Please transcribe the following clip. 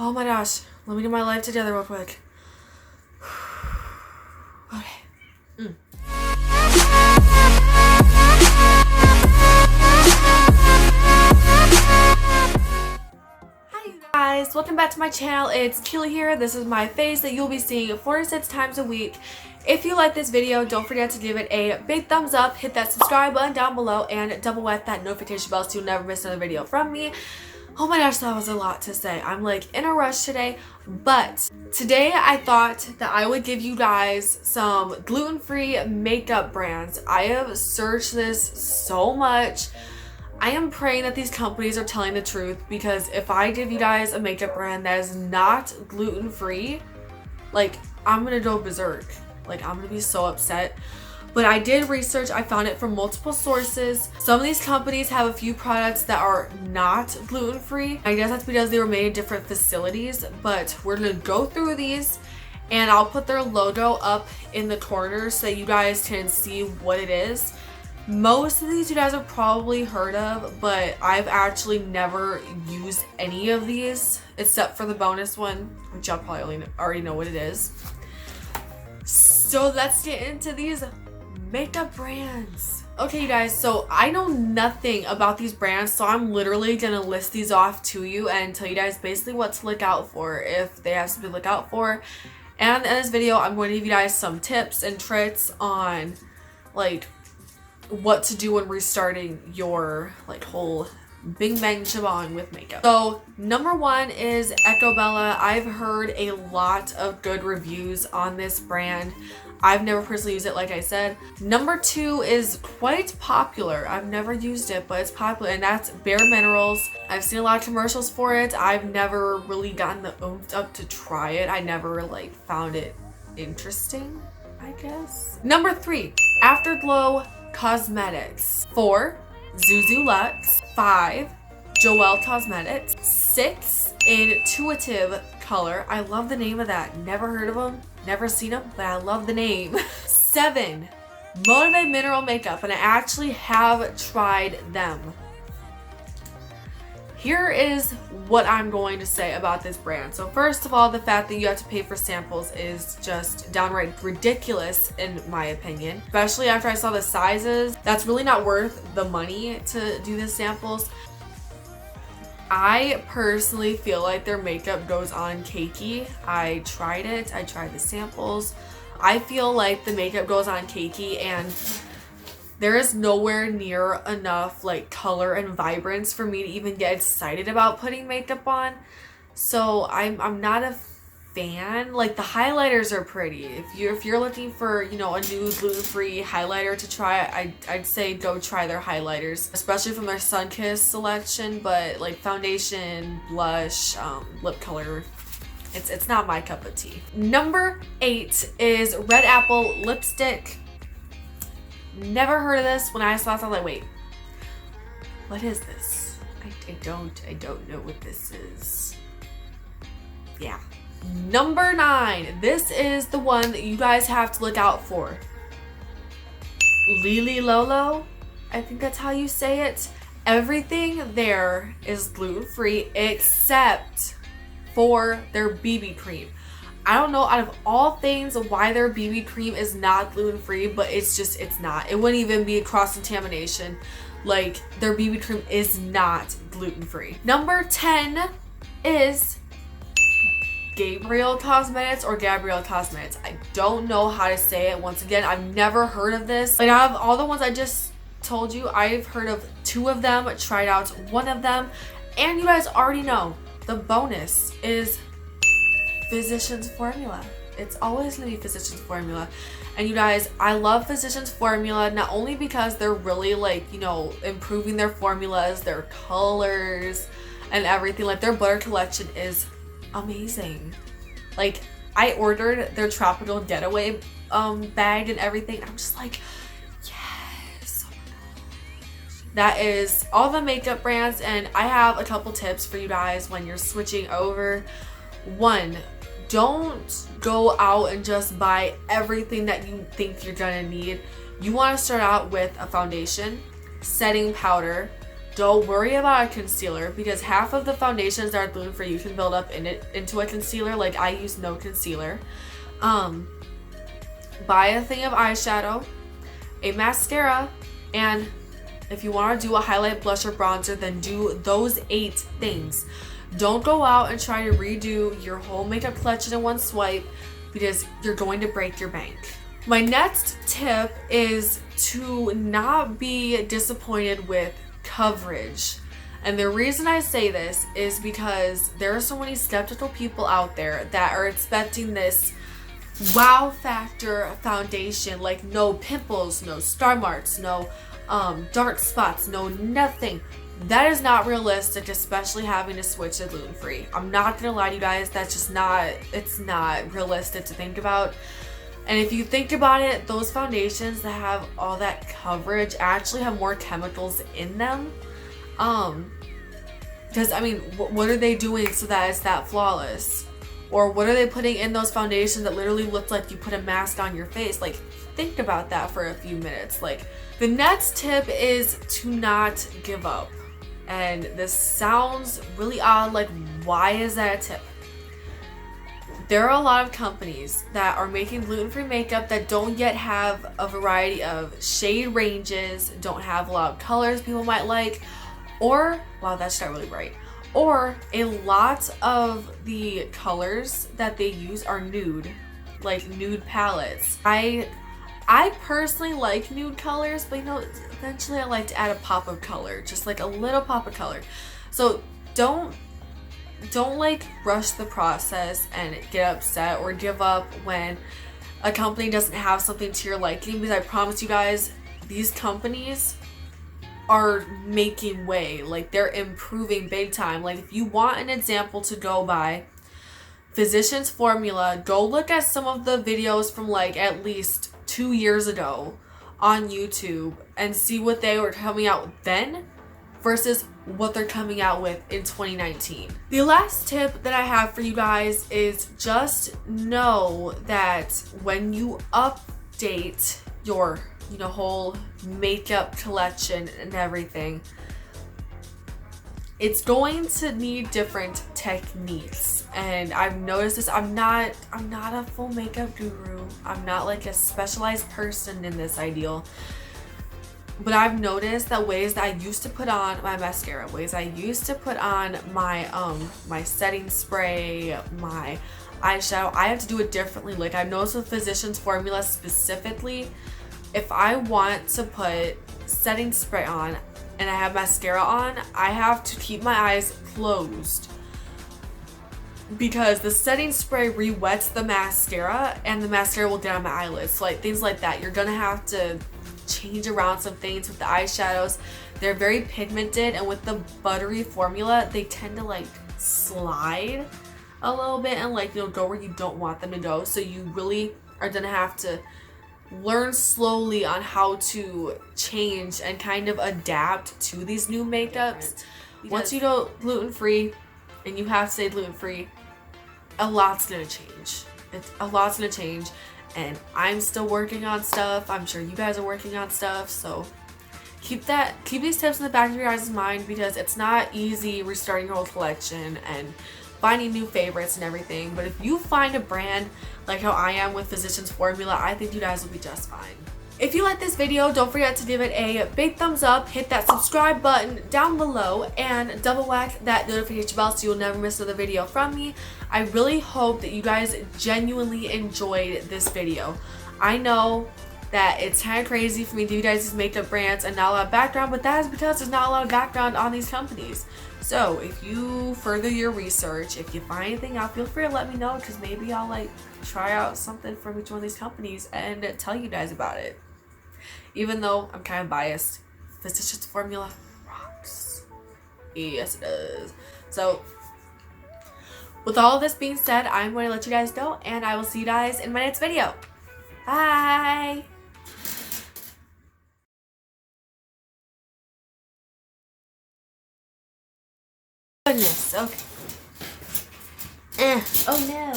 Oh my gosh. Let me get my life together real quick. Okay. Hi you guys, welcome back to my channel. It's Keely here. This is my face that you'll be seeing 4 to 6 times a week. If you like this video, don't forget to give it a big thumbs up, hit that subscribe button down below, and double whack that notification bell so you'll never miss another video from me. Oh my gosh, that was a lot to say. I'm like in a rush today, but today I thought that I would give you guys some gluten-free makeup brands. I have searched this so much. I am praying that these companies are telling the truth, because if I give you guys a makeup brand that is not gluten-free, like, I'm gonna go berserk. Like, I'm gonna be so upset. But I did research, I found it from multiple sources. Some of these companies have a few products that are not gluten-free. I guess that's because they were made in different facilities, but we're gonna go through these and I'll put their logo up in the corner so that you guys can see what it is. Most of these you guys have probably heard of, but I've actually never used any of these except for the bonus one, which y'all probably already know what it is. So let's get into these makeup brands. Okay, you guys, so I know nothing about these brands, so I'm literally gonna list these off to you and tell you guys basically what to look out for, if they have something to look out for. And in this video, I'm going to give you guys some tips and tricks on like what to do when restarting your like whole bing bang shebang with makeup. So number one is Echo Bella. I've heard a lot of good reviews on this brand. I've never personally used it, like I said. Number two is quite popular. I've never used it, but it's popular, and that's Bare Minerals. I've seen a lot of commercials for it. I've never really gotten the oomph up to try it. I never like found it interesting, I guess. Number three, Afterglow Cosmetics. 4, Zuzu Luxe. 5, Joelle Cosmetics. 6, Intuitive Color. I love the name of that. Never heard of them, never seen them, but I love the name. 7, Motivate Mineral Makeup, and I actually have tried them. Here is what I'm going to say about this brand. So first of all, the fact that you have to pay for samples is just downright ridiculous in my opinion. Especially after I saw the sizes. That's really not worth the money to do the samples. I personally feel like their makeup goes on cakey. I tried it, I tried the samples. I feel like the makeup goes on cakey and there is nowhere near enough like color and vibrance for me to even get excited about putting makeup on. So I'm not a fan. Like, the highlighters are pretty. If you're looking for, you know, a new gluten-free highlighter to try, I'd say go try their highlighters, especially from their Sunkissed selection. But like foundation, blush, lip color, it's not my cup of tea. Number 8 is Red Apple Lipstick. Never heard of this. When I saw it, I was like, wait, what is this? I don't know what this is. Yeah. Number 9. This is the one that you guys have to look out for. Lily Lolo. I think that's how you say it. Everything there is gluten-free except for their BB cream. I don't know out of all things why their BB cream is not gluten-free, but it's not. It wouldn't even be a cross-contamination. Like, their BB cream is not gluten-free. Number 10 is Gabrielle Cosmetics or Gabrielle Cosmetics. I don't know how to say it. Once again, I've never heard of this. Like, out of all the ones I just told you, I've heard of 2 of them, tried out 1 of them, and you guys already know the bonus is Physicians Formula. It's always gonna be Physicians Formula. And you guys, I love Physicians Formula not only because they're really like, you know, improving their formulas, their colors and everything. Like, their butter collection is amazing. Like, I ordered their Tropical Getaway bag and everything. I'm just like, yes. Oh my gosh. That is all the makeup brands, and I have a couple tips for you guys when you're switching over. 1, don't go out and just buy everything that you think you're gonna need. You want to start out with a foundation, setting powder, don't worry about a concealer, because half of the foundations that are gluten-free you can build up into a concealer. Like, I use no concealer. Buy a thing of eyeshadow, a mascara, and if you want to do a highlight, blush, or bronzer, then do those 8 things. Don't go out and try to redo your whole makeup collection in one swipe, because you're going to break your bank. My next tip is to not be disappointed with coverage. And the reason I say this is because there are so many skeptical people out there that are expecting this wow factor foundation, like no pimples, no star marks, no dark spots, no nothing. That is not realistic, especially having to switch to gluten-free. I'm not gonna lie to you guys, that's just not, it's not realistic to think about. And if you think about it, those foundations that have all that coverage actually have more chemicals in them. Because I mean, what are they doing so that it's that flawless? Or what are they putting in those foundations that literally look like you put a mask on your face? Like, think about that for a few minutes. Like, the next tip is to not give up. And this sounds really odd, like, why is that a tip? There are a lot of companies that are making gluten-free makeup that don't yet have a variety of shade ranges, don't have a lot of colors people might like, or, wow, that's not really bright. Or a lot of the colors that they use are nude, like nude palettes. I personally like nude colors, but you know, eventually I like to add a pop of color, just like a little pop of color. So don't like rush the process and get upset or give up when a company doesn't have something to your liking, because I promise you guys, these companies are making way. Like, they're improving big time. Like, if you want an example to go by, Physicians Formula, go look at some of the videos from like at least 2 years ago on YouTube and see what they were coming out with then versus what they're coming out with in 2019. The last tip that I have for you guys is just know that when you update your whole makeup collection and everything, it's going to need different techniques. And I've noticed this. I'm not a full makeup guru. I'm not like a specialized person in this ideal. But I've noticed that ways that I used to put on my mascara, ways I used to put on my my setting spray, my eyeshadow, I have to do it differently. Like, I've noticed with Physicians Formula specifically, if I want to put setting spray on and I have mascara on, I have to keep my eyes closed because the setting spray re-wets the mascara and the mascara will get on my eyelids. So like things like that, you're gonna have to change around some things with the eyeshadows. They're very pigmented, and with the buttery formula, they tend to like slide a little bit and like go where you don't want them to go. So you really are gonna have to learn slowly on how to change and kind of adapt to these new makeups. Once you go gluten-free, and you have to stay gluten-free, a lot's gonna change. A lot's gonna change, and I'm still working on stuff. I'm sure you guys are working on stuff, so keep these tips in the back of your guys' mind, because it's not easy restarting your whole collection and finding new favorites and everything. But if you find a brand like how I am with Physicians Formula, I think you guys will be just fine. If you like this video, don't forget to give it a big thumbs up, hit that subscribe button down below, and double whack that notification bell so you'll never miss another video from me. I really hope that you guys genuinely enjoyed this video. I know that it's kind of crazy for me to give you guys these makeup brands and not a lot of background, but that is because there's not a lot of background on these companies. So if you further your research, if you find anything out, feel free to let me know, because maybe I'll like try out something from each one of these companies and tell you guys about it. Even though I'm kind of biased, Physicians Formula rocks. Yes, it does. So with all of this being said, I'm going to let you guys go, and I will see you guys in my next video. Bye! Goodness, okay. Oh no.